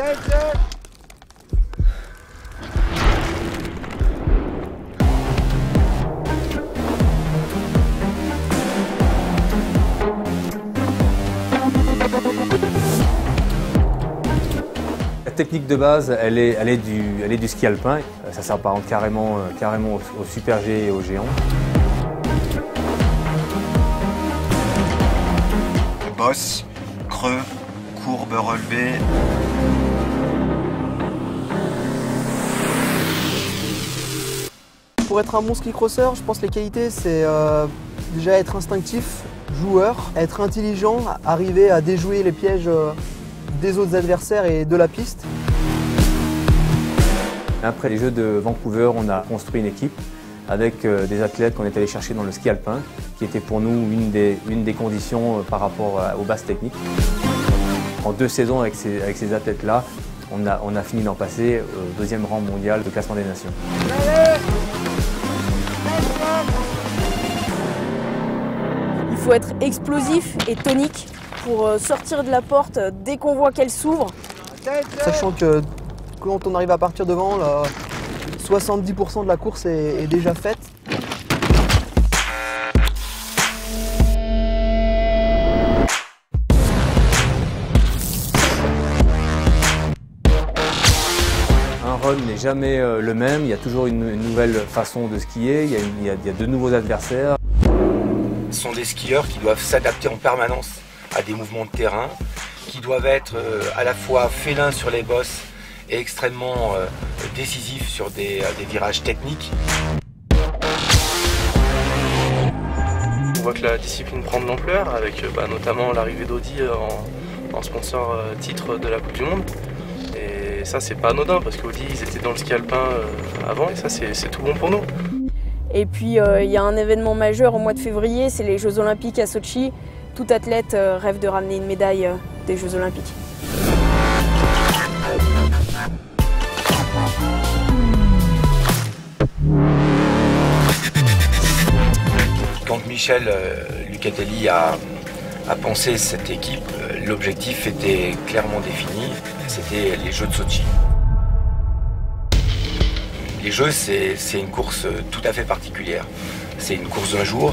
La technique de base, elle est du ski alpin. Ça s'apparente carrément au super G et au géant. Bosse, creux, courbe relevée. Pour être un bon ski crosseur, je pense que les qualités, c'est déjà être instinctif, joueur, être intelligent, arriver à déjouer les pièges des autres adversaires et de la piste. Après les Jeux de Vancouver, on a construit une équipe avec des athlètes qu'on est allé chercher dans le ski alpin, qui était pour nous une des conditions par rapport aux bases techniques. En 2 saisons avec ces athlètes-là, on a fini d'en passer au 2e rang mondial de classement des nations. Il faut être explosif et tonique pour sortir de la porte dès qu'on voit qu'elle s'ouvre. Sachant que quand on arrive à partir devant, 70% de la course est déjà faite. Un run n'est jamais le même, il y a toujours une nouvelle façon de skier, il y a de nouveaux adversaires. Ce sont des skieurs qui doivent s'adapter en permanence à des mouvements de terrain, qui doivent être à la fois félins sur les bosses et extrêmement décisifs sur des virages techniques. On voit que la discipline prend de l'ampleur avec notamment l'arrivée d'Audi en sponsor titre de la Coupe du Monde. Et ça, c'est pas anodin parce qu'Audi, ils étaient dans le ski alpin avant et ça, c'est tout bon pour nous. Et puis il y a un événement majeur au mois de février, c'est les Jeux Olympiques à Sotchi. Tout athlète rêve de ramener une médaille des Jeux Olympiques. Quand Michel Lucatelli a pensé cette équipe, l'objectif était clairement défini, c'était les Jeux de Sotchi. Les Jeux, c'est une course tout à fait particulière. C'est une course d'un jour,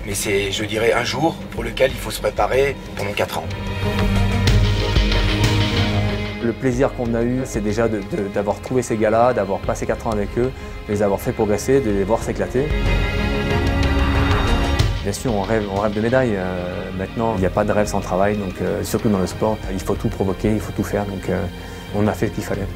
mais c'est, je dirais, un jour pour lequel il faut se préparer pendant 4 ans. Le plaisir qu'on a eu, c'est déjà d'avoir trouvé ces gars-là, d'avoir passé 4 ans avec eux, de les avoir fait progresser, de les voir s'éclater. Bien sûr, on rêve de médailles. Maintenant, il n'y a pas de rêve sans travail, donc surtout dans le sport, il faut tout provoquer, il faut tout faire. Donc on a fait ce qu'il fallait.